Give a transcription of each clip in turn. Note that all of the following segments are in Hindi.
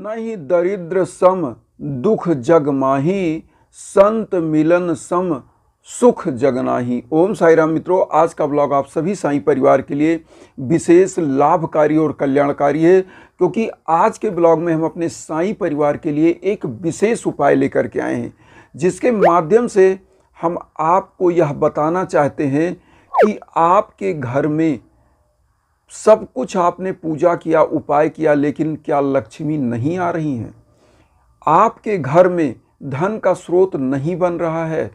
नहीं दरिद्र सम दुख जग माही, संत मिलन सम सुख जग नाही। ओम साई राम मित्रों, आज का ब्लॉग आप सभी साईं परिवार के लिए विशेष लाभकारी और कल्याणकारी है, क्योंकि आज के ब्लॉग में हम अपने साईं परिवार के लिए एक विशेष उपाय लेकर के आए हैं, जिसके माध्यम से हम आपको यह बताना चाहते हैं कि आपके घर में सब कुछ आपने पूजा किया, उपाय किया, लेकिन क्या लक्ष्मी नहीं आ रही हैं? आपके घर में धन का स्रोत नहीं बन रहा है,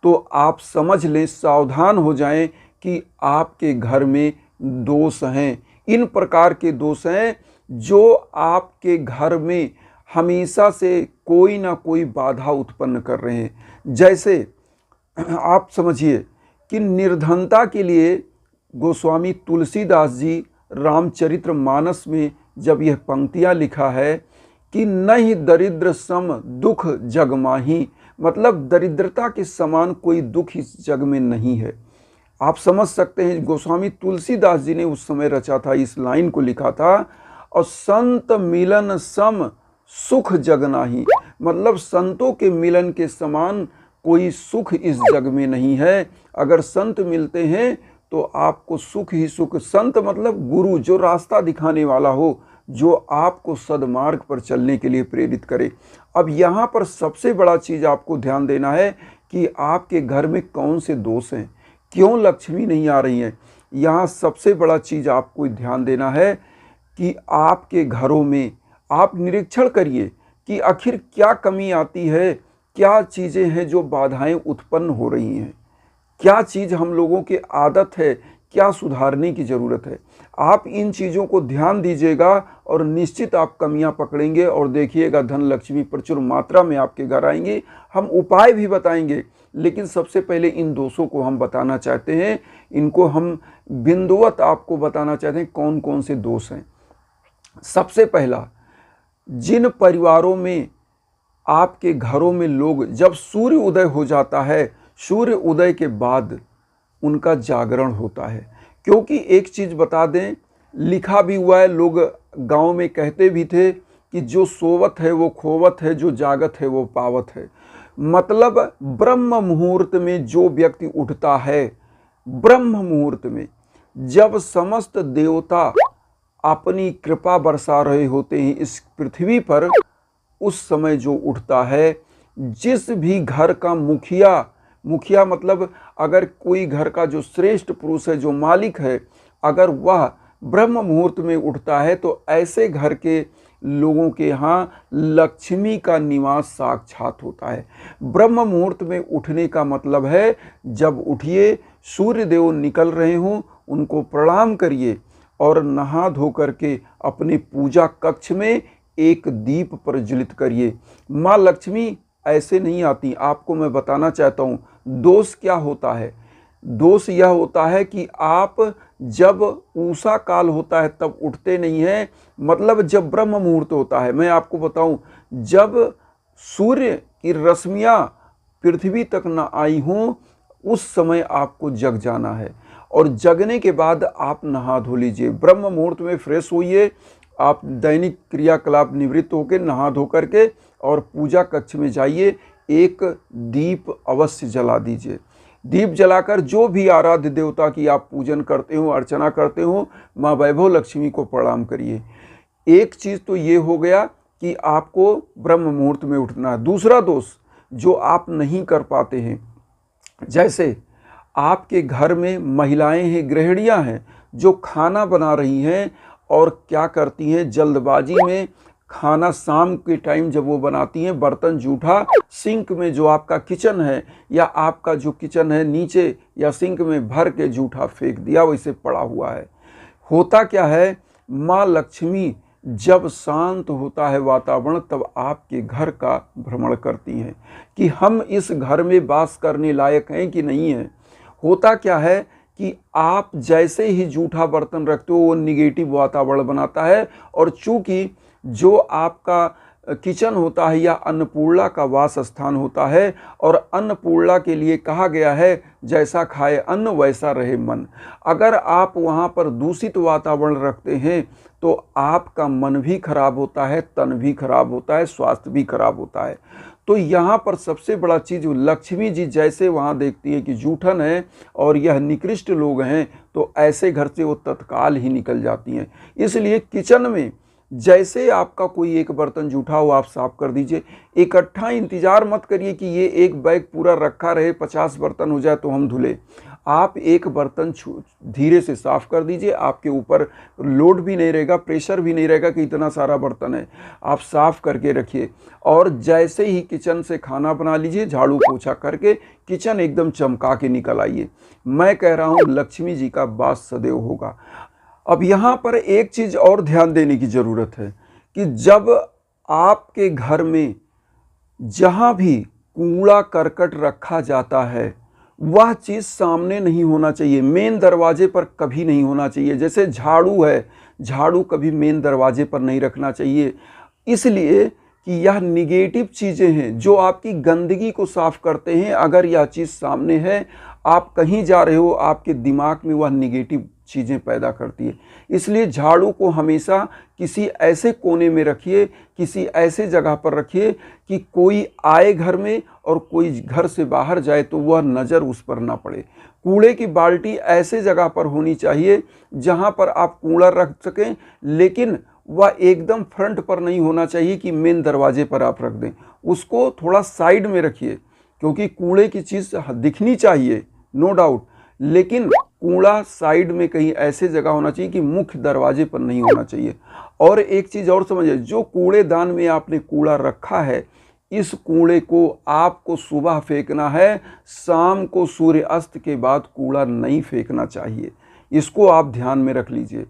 तो आप समझ लें, सावधान हो जाएं कि आपके घर में दोष हैं। इन प्रकार के दोष हैं जो आपके घर में हमेशा से कोई ना कोई बाधा उत्पन्न कर रहे हैं। जैसे आप समझिए कि निर्धनता के लिए गोस्वामी तुलसीदास जी रामचरितमानस में जब यह पंक्तियां लिखा है कि नहीं दरिद्र सम दुख जग माही, मतलब दरिद्रता के समान कोई दुख इस जग में नहीं है। आप समझ सकते हैं, गोस्वामी तुलसीदास जी ने उस समय रचा था, इस लाइन को लिखा था। और संत मिलन सम सुख जग नाही, मतलब संतों के मिलन के समान कोई सुख इस जग में नहीं है। अगर संत मिलते हैं तो आपको सुख ही सुख। संत मतलब गुरु, जो रास्ता दिखाने वाला हो, जो आपको सद्मार्ग पर चलने के लिए प्रेरित करे। अब यहाँ पर सबसे बड़ा चीज़ आपको ध्यान देना है कि आपके घर में कौन से दोष हैं, क्यों लक्ष्मी नहीं आ रही है। यहाँ सबसे बड़ा चीज़ आपको ध्यान देना है कि आपके घरों में आप निरीक्षण करिए कि आखिर क्या कमी आती है, क्या चीज़ें हैं जो बाधाएं उत्पन्न हो रही हैं, क्या चीज़ हम लोगों की आदत है, क्या सुधारने की ज़रूरत है। आप इन चीज़ों को ध्यान दीजिएगा और निश्चित आप कमियां पकड़ेंगे और देखिएगा धन लक्ष्मी प्रचुर मात्रा में आपके घर आएंगे। हम उपाय भी बताएंगे, लेकिन सबसे पहले इन दोषों को हम बताना चाहते हैं। इनको हम बिंदुवत आपको बताना चाहते हैं कौन कौन से दोष हैं। सबसे पहला, जिन परिवारों में आपके घरों में लोग जब सूर्य उदय हो जाता है, सूर्य उदय के बाद उनका जागरण होता है। क्योंकि एक चीज़ बता दें, लिखा भी हुआ है, लोग गांव में कहते भी थे कि जो सोवत है वो खोवत है, जो जागत है वो पावत है। मतलब ब्रह्म मुहूर्त में जो व्यक्ति उठता है, ब्रह्म मुहूर्त में जब समस्त देवता अपनी कृपा बरसा रहे होते हैं इस पृथ्वी पर, उस समय जो उठता है, जिस भी घर का मुखिया मतलब अगर कोई घर का जो श्रेष्ठ पुरुष है, जो मालिक है, अगर वह ब्रह्म मुहूर्त में उठता है, तो ऐसे घर के लोगों के यहाँ लक्ष्मी का निवास साक्षात होता है। ब्रह्म मुहूर्त में उठने का मतलब है, जब उठिए, सूर्य देव निकल रहे हों, उनको प्रणाम करिए और नहा धो करके अपने पूजा कक्ष में एक दीप प्रज्वलित करिए। माँ लक्ष्मी ऐसे नहीं आती। आपको मैं बताना चाहता हूँ दोष क्या होता है। दोष यह होता है कि आप जब उषा काल होता है तब उठते नहीं हैं, मतलब जब ब्रह्म मुहूर्त होता है। मैं आपको बताऊं, जब सूर्य की रश्मियाँ पृथ्वी तक न आई हों, उस समय आपको जग जाना है। और जगने के बाद आप नहा धो लीजिए, ब्रह्म मुहूर्त में फ्रेश होइए। आप दैनिक क्रियाकलाप निवृत्त होकर नहा धो करके और पूजा कक्ष में जाइए, एक दीप अवश्य जला दीजिए। दीप जलाकर जो भी आराध्य देवता की आप पूजन करते हो, अर्चना करते हो, माँ वैभव लक्ष्मी को प्रणाम करिए। एक चीज़ तो ये हो गया कि आपको ब्रह्म मुहूर्त में उठना है। दूसरा दोष जो आप नहीं कर पाते हैं, जैसे आपके घर में महिलाएं हैं, गृहिणियां हैं, जो खाना बना रही हैं और क्या करती हैं, जल्दबाजी में खाना शाम के टाइम जब वो बनाती हैं, बर्तन जूठा सिंक में, जो आपका किचन है या आपका जो किचन है नीचे या सिंक में भर के जूठा फेंक दिया, वैसे पड़ा हुआ है। होता क्या है, माँ लक्ष्मी जब शांत होता है वातावरण, तब आपके घर का भ्रमण करती हैं कि हम इस घर में वास करने लायक हैं कि नहीं है। होता क्या है कि आप जैसे ही जूठा बर्तन रखते हो, वो निगेटिव वातावरण बनाता है। और चूंकि जो आपका किचन होता है या अन्नपूर्णा का वास स्थान होता है, और अन्नपूर्णा के लिए कहा गया है जैसा खाए अन्न वैसा रहे मन। अगर आप वहाँ पर दूषित वातावरण रखते हैं तो आपका मन भी खराब होता है, तन भी खराब होता है, स्वास्थ्य भी खराब होता है। तो यहाँ पर सबसे बड़ा चीज़, लक्ष्मी जी जैसे वहाँ देखती है कि जूठन है और यह निकृष्ट लोग हैं, तो ऐसे घर से वो तत्काल ही निकल जाती हैं। इसलिए किचन में जैसे आपका कोई एक बर्तन जूठा हो आप साफ कर दीजिए। इकट्ठा इंतजार मत करिए कि ये एक बैग पूरा रखा रहे, 50 बर्तन हो जाए तो हम धुले। आप एक बर्तन धीरे से साफ कर दीजिए, आपके ऊपर लोड भी नहीं रहेगा, प्रेशर भी नहीं रहेगा कि इतना सारा बर्तन है। आप साफ करके रखिए और जैसे ही किचन से खाना बना लीजिए, झाड़ू पोछा करके किचन एकदम चमका के निकल आइए। मैं कह रहा हूँ लक्ष्मी जी का वास सदैव होगा। अब यहाँ पर एक चीज़ और ध्यान देने की ज़रूरत है कि जब आपके घर में जहाँ भी कूड़ा करकट रखा जाता है वह चीज़ सामने नहीं होना चाहिए, मेन दरवाजे पर कभी नहीं होना चाहिए। जैसे झाड़ू है, झाड़ू कभी मेन दरवाजे पर नहीं रखना चाहिए, इसलिए कि यह निगेटिव चीज़ें हैं जो आपकी गंदगी को साफ करते हैं। अगर यह चीज़ सामने है, आप कहीं जा रहे हो, आपके दिमाग में वह निगेटिव चीज़ें पैदा करती है। इसलिए झाड़ू को हमेशा किसी ऐसे कोने में रखिए, किसी ऐसे जगह पर रखिए कि कोई आए घर में और कोई घर से बाहर जाए तो वह नज़र उस पर ना पड़े। कूड़े की बाल्टी ऐसे जगह पर होनी चाहिए जहाँ पर आप कूड़ा रख सकें, लेकिन वह एकदम फ्रंट पर नहीं होना चाहिए कि मेन दरवाजे पर आप रख दें। उसको थोड़ा साइड में रखिए, क्योंकि कूड़े की चीज़ दिखनी चाहिए, नो डाउट, लेकिन कूड़ा साइड में कहीं ऐसे जगह होना चाहिए कि मुख्य दरवाजे पर नहीं होना चाहिए। और एक चीज़ और समझिए, जो कूड़ेदान में आपने कूड़ा रखा है, इस कूड़े को आपको सुबह फेंकना है, शाम को सूर्य अस्त के बाद कूड़ा नहीं फेंकना चाहिए। इसको आप ध्यान में रख लीजिए,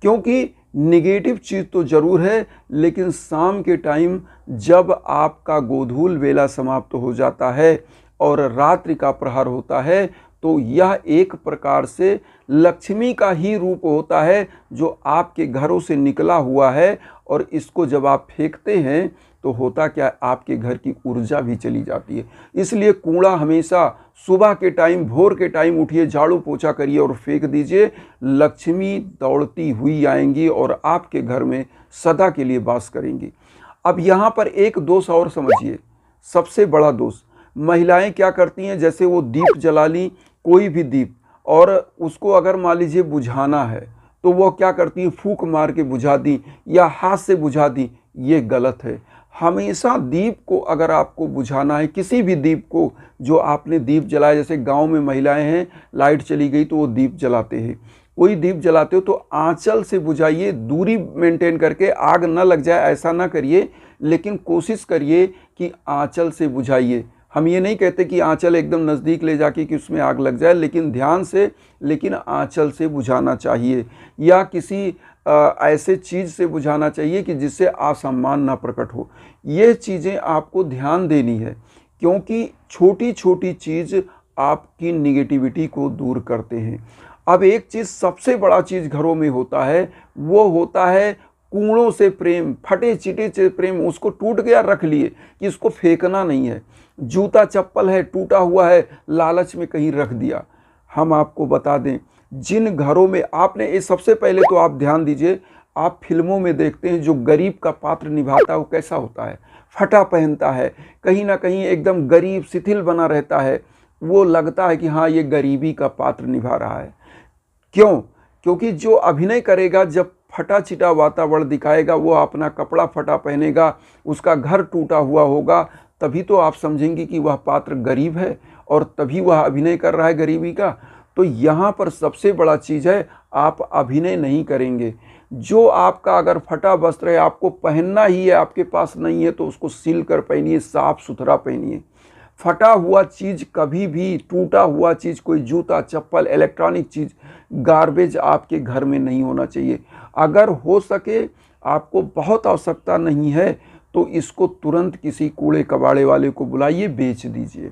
क्योंकि निगेटिव चीज़ तो ज़रूर है, लेकिन शाम के टाइम जब आपका गोधूल वेला समाप्त हो जाता है और रात्रि का प्रहर होता है, तो यह एक प्रकार से लक्ष्मी का ही रूप होता है जो आपके घरों से निकला हुआ है। और इसको जब आप फेंकते हैं तो होता क्या, आपके घर की ऊर्जा भी चली जाती है। इसलिए कूड़ा हमेशा सुबह के टाइम, भोर के टाइम उठिए, झाड़ू पोछा करिए और फेंक दीजिए। लक्ष्मी दौड़ती हुई आएंगी और आपके घर में सदा के लिए वास करेंगी। अब यहाँ पर एक दोष और समझिए, सबसे बड़ा दोष महिलाएं क्या करती हैं, जैसे वो दीप जला ली, कोई भी दीप, और उसको अगर मान लीजिए बुझाना है तो वो क्या करती हैं, फूंक मार के बुझा दी या हाथ से बुझा दी। ये गलत है। हमेशा दीप को अगर आपको बुझाना है, किसी भी दीप को, जो आपने दीप जलाया, जैसे गांव में महिलाएं हैं, लाइट चली गई तो वो दीप जलाते हैं, कोई दीप जलाते हो तो आंचल से बुझाइए, दूरी मेंटेन करके, आग न लग जाए ऐसा ना करिए, लेकिन कोशिश करिए कि आंचल से बुझाइए। हम ये नहीं कहते कि आंचल एकदम नज़दीक ले जाके कि उसमें आग लग जाए, लेकिन ध्यान से, लेकिन आंचल से बुझाना चाहिए, या किसी ऐसे चीज़ से बुझाना चाहिए कि जिससे असम्मान ना प्रकट हो। ये चीज़ें आपको ध्यान देनी है, क्योंकि छोटी छोटी चीज़ आपकी निगेटिविटी को दूर करते हैं। अब एक चीज़, सबसे बड़ा चीज़ घरों में होता है, वो होता है कूड़ों से प्रेम, फटे चिटे से प्रेम। उसको टूट गया रख लिए कि इसको फेंकना नहीं है। जूता चप्पल है, टूटा हुआ है, लालच में कहीं रख दिया। हम आपको बता दें, जिन घरों में आपने, ये सबसे पहले तो आप ध्यान दीजिए, आप फिल्मों में देखते हैं जो गरीब का पात्र निभाता है वो कैसा होता है, फटा पहनता है, कहीं ना कहीं एकदम गरीब शिथिल बना रहता है। वो लगता है कि हाँ, ये गरीबी का पात्र निभा रहा है। क्यों? क्योंकि जो अभिनय करेगा, जब फटा चिटा वातावरण दिखाएगा, वो अपना कपड़ा फटा पहनेगा, उसका घर टूटा हुआ होगा, तभी तो आप समझेंगे कि वह पात्र गरीब है और तभी वह अभिनय कर रहा है गरीबी का। तो यहाँ पर सबसे बड़ा चीज़ है, आप अभिनय नहीं करेंगे। जो आपका अगर फटा वस्त्र है, आपको पहनना ही है, आपके पास नहीं है तो उसको सिल कर पहनिए, साफ सुथरा पहनिए। फटा हुआ चीज़ कभी भी, टूटा हुआ चीज़, कोई जूता चप्पल, इलेक्ट्रॉनिक चीज़, गार्बेज आपके घर में नहीं होना चाहिए। अगर हो सके, आपको बहुत आवश्यकता नहीं है तो इसको तुरंत किसी कूड़े कबाड़े वाले को बुलाइए, बेच दीजिए।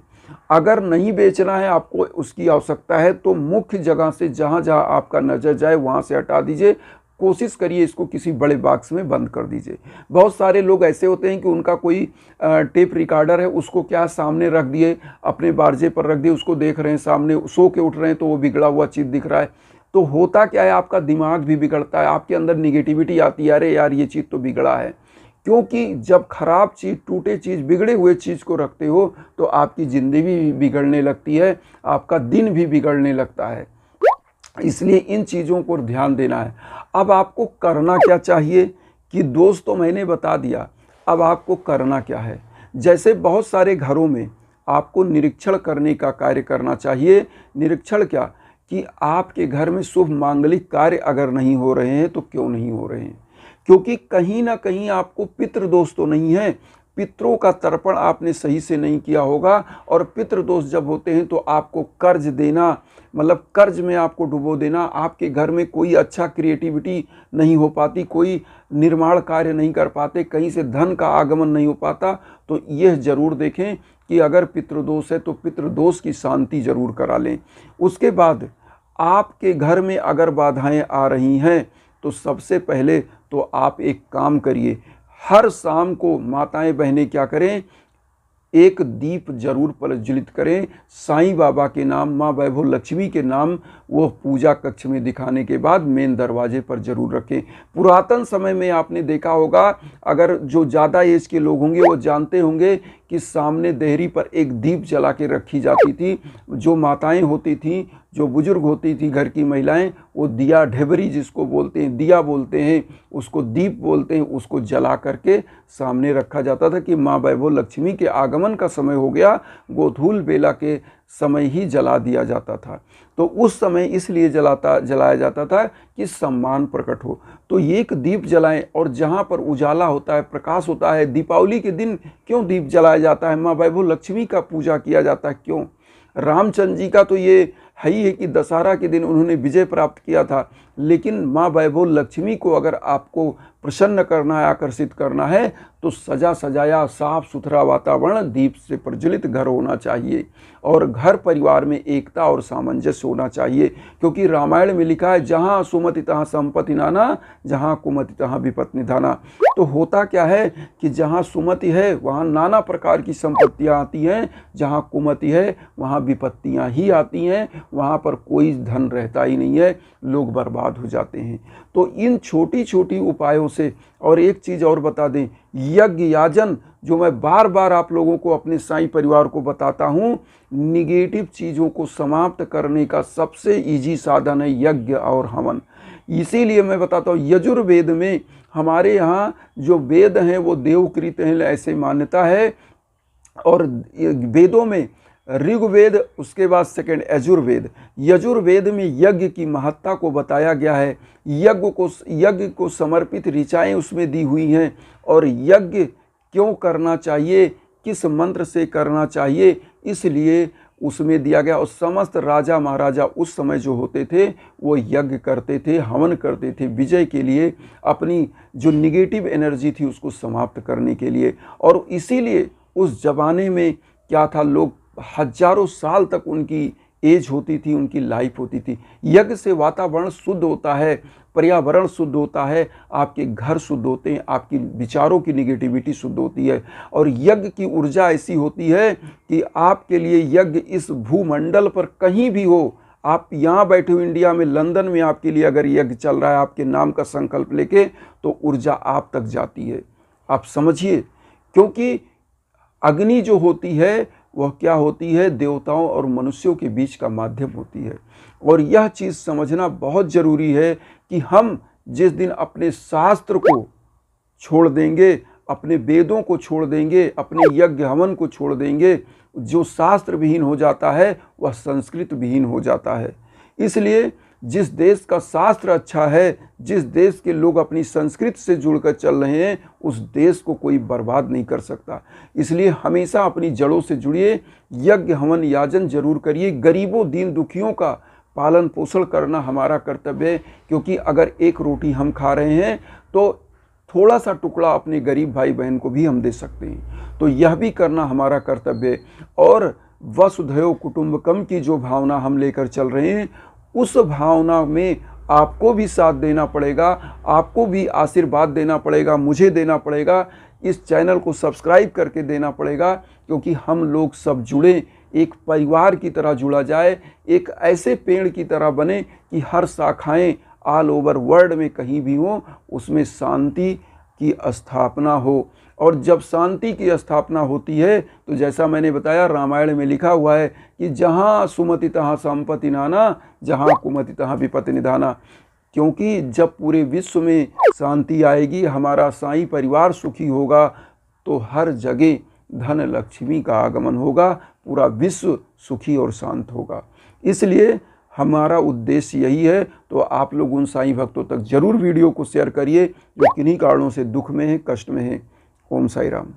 अगर नहीं बेचना है, आपको उसकी आवश्यकता है, तो मुख्य जगह से जहाँ जहाँ आपका नज़र जाए वहाँ से हटा दीजिए। कोशिश करिए इसको किसी बड़े बॉक्स में बंद कर दीजिए। बहुत सारे लोग ऐसे होते हैं कि उनका कोई टेप रिकॉर्डर है, उसको क्या सामने रख दिए, अपने बारजे पर रख दिए, उसको देख रहे हैं, सामने सो के उठ रहे हैं तो वो बिगड़ा हुआ चीज़ दिख रहा है। तो होता क्या है, आपका दिमाग भी बिगड़ता है, आपके अंदर निगेटिविटी आती है, अरे यार ये चीज़ तो बिगड़ा है। क्योंकि जब खराब चीज़, टूटे चीज़, बिगड़े हुए चीज़ को रखते हो तो आपकी ज़िंदगी भी बिगड़ने लगती है, आपका दिन भी बिगड़ने लगता है। इसलिए इन चीज़ों को ध्यान देना है। अब आपको करना क्या चाहिए कि दोस्त तो मैंने बता दिया, अब आपको करना क्या है। जैसे बहुत सारे घरों में आपको निरीक्षण करने का कार्य करना चाहिए। निरीक्षण क्या, कि आपके घर में शुभ मांगलिक कार्य अगर नहीं हो रहे हैं तो क्यों नहीं हो रहे हैं। क्योंकि कहीं ना कहीं आपको पितृदोष तो नहीं है, पितरों का तर्पण आपने सही से नहीं किया होगा। और पितृदोष जब होते हैं तो आपको कर्ज देना, मतलब कर्ज में आपको डुबो देना, आपके घर में कोई अच्छा क्रिएटिविटी नहीं हो पाती, कोई निर्माण कार्य नहीं कर पाते, कहीं से धन का आगमन नहीं हो पाता। तो यह जरूर देखें कि अगर पितृदोष है तो पितृदोष की शांति जरूर करा लें। उसके बाद आपके घर में अगर बाधाएं आ रही हैं तो सबसे पहले तो आप एक काम करिए, हर शाम को माताएं बहनें क्या करें, एक दीप जरूर प्रज्वलित करें, साईं बाबा के नाम, माँ वैभव लक्ष्मी के नाम, वो पूजा कक्ष में दिखाने के बाद मेन दरवाजे पर जरूर रखें। पुरातन समय में आपने देखा होगा, अगर जो ज़्यादा एज के लोग होंगे वो जानते होंगे कि सामने देहरी पर एक दीप जला के रखी जाती थी। जो माताएं होती थीं, जो बुजुर्ग होती थी घर की महिलाएं, वो दिया ढेबरी जिसको बोलते हैं, दिया बोलते हैं, उसको दीप बोलते हैं, उसको जला करके सामने रखा जाता था कि माँ वैभव लक्ष्मी के आगमन का समय हो गया, गोधूल बेला के समय ही जला दिया जाता था। तो उस समय इसलिए जलाया जाता था कि सम्मान प्रकट हो। तो एक दीप जलाएं, और जहाँ पर उजाला होता है, प्रकाश होता है, दीपावली के दिन क्यों दीप जलाया जाता है, माँ वैभव लक्ष्मी का पूजा किया जाता है क्यों। रामचंद्र जी का तो ये है ही है कि दशहरा के दिन उन्होंने विजय प्राप्त किया था, लेकिन माँ वैभव लक्ष्मी को अगर आपको प्रसन्न करना है, आकर्षित करना है, तो सजा सजाया साफ सुथरा वातावरण, दीप से प्रज्वलित घर होना चाहिए, और घर परिवार में एकता और सामंजस्य होना चाहिए। क्योंकि रामायण में लिखा है, जहाँ सुमति तहाँ संपत्ति नाना, जहाँ कुमति तहाँ विपत्ति निधाना। तो होता क्या है कि जहाँ सुमति है वहाँ नाना प्रकार की संपत्तियाँ आती हैं, जहाँ कुमति है वहाँ विपत्तियाँ ही आती हैं, वहाँ पर कोई धन रहता ही नहीं है, लोग बर्बाद हो जाते हैं। तो इन छोटी छोटी उपायों से, और एक चीज़ और बता दें, यज्ञ याजन जो मैं बार बार आप लोगों को, अपने साईं परिवार को बताता हूँ, निगेटिव चीज़ों को समाप्त करने का सबसे इजी साधन है यज्ञ और हवन। इसीलिए मैं बताता हूँ, यजुर्वेद में हमारे यहाँ जो वेद हैं वो देवकृत हैं, ऐसे मान्यता है। और वेदों में ऋग्वेद, उसके बाद सेकंड यजुर्वेद। यजुर्वेद में यज्ञ की महत्ता को बताया गया है, यज्ञ को समर्पित ऋचाएँ उसमें दी हुई हैं, और यज्ञ क्यों करना चाहिए, किस मंत्र से करना चाहिए, इसलिए उसमें दिया गया। और समस्त राजा महाराजा उस समय जो होते थे वो यज्ञ करते थे, हवन करते थे, विजय के लिए, अपनी जो निगेटिव एनर्जी थी उसको समाप्त करने के लिए। और इसीलिए उस ज़माने में क्या था, लोग हजारों साल तक उनकी एज होती थी, उनकी लाइफ होती थी। यज्ञ से वातावरण शुद्ध होता है, पर्यावरण शुद्ध होता है, आपके घर शुद्ध होते हैं, आपकी विचारों की निगेटिविटी शुद्ध होती है। और यज्ञ की ऊर्जा ऐसी होती है कि आपके लिए यज्ञ इस भूमंडल पर कहीं भी हो, आप यहाँ बैठे हो इंडिया में, लंदन में आपके लिए अगर यज्ञ चल रहा है आपके नाम का संकल्प लेके, तो ऊर्जा आप तक जाती है। आप समझिए, क्योंकि अग्नि जो होती है वह क्या होती है, देवताओं और मनुष्यों के बीच का माध्यम होती है। और यह चीज़ समझना बहुत ज़रूरी है कि हम जिस दिन अपने शास्त्र को छोड़ देंगे, अपने वेदों को छोड़ देंगे, अपने यज्ञ हवन को छोड़ देंगे, जो शास्त्र विहीन हो जाता है वह संस्कृत विहीन हो जाता है। इसलिए जिस देश का शास्त्र अच्छा है, जिस देश के लोग अपनी संस्कृति से जुड़कर चल रहे हैं, उस देश को कोई बर्बाद नहीं कर सकता। इसलिए हमेशा अपनी जड़ों से जुड़िए, यज्ञ हवन याजन जरूर करिए। गरीबों दीन दुखियों का पालन पोषण करना हमारा कर्तव्य है, क्योंकि अगर एक रोटी हम खा रहे हैं तो थोड़ा सा टुकड़ा अपने गरीब भाई बहन को भी हम दे सकते हैं। तो यह भी करना हमारा कर्तव्य है। और वसुधैव कुटुंबकम की जो भावना हम लेकर चल रहे हैं, उस भावना में आपको भी साथ देना पड़ेगा, आपको भी आशीर्वाद देना पड़ेगा, मुझे देना पड़ेगा, इस चैनल को सब्सक्राइब करके देना पड़ेगा, क्योंकि हम लोग सब जुड़े, एक परिवार की तरह जुड़ा जाए, एक ऐसे पेड़ की तरह बने कि हर शाखाएं ऑल ओवर वर्ल्ड में कहीं भी हो, उसमें शांति की स्थापना हो। और जब शांति की स्थापना होती है तो जैसा मैंने बताया, रामायण में लिखा हुआ है कि जहाँ सुमति तहाँ संपत्ति नाना, जहाँ कुमति तहाँ विपत्ति निधाना। क्योंकि जब पूरे विश्व में शांति आएगी, हमारा साईं परिवार सुखी होगा, तो हर जगह धन लक्ष्मी का आगमन होगा, पूरा विश्व सुखी और शांत होगा। इसलिए हमारा उद्देश्य यही है। तो आप लोग उन साईं भक्तों तक जरूर वीडियो को शेयर करिए जो किन्हीं कारणों से दुख में हैं, कष्ट में हैं। ओम साई राम।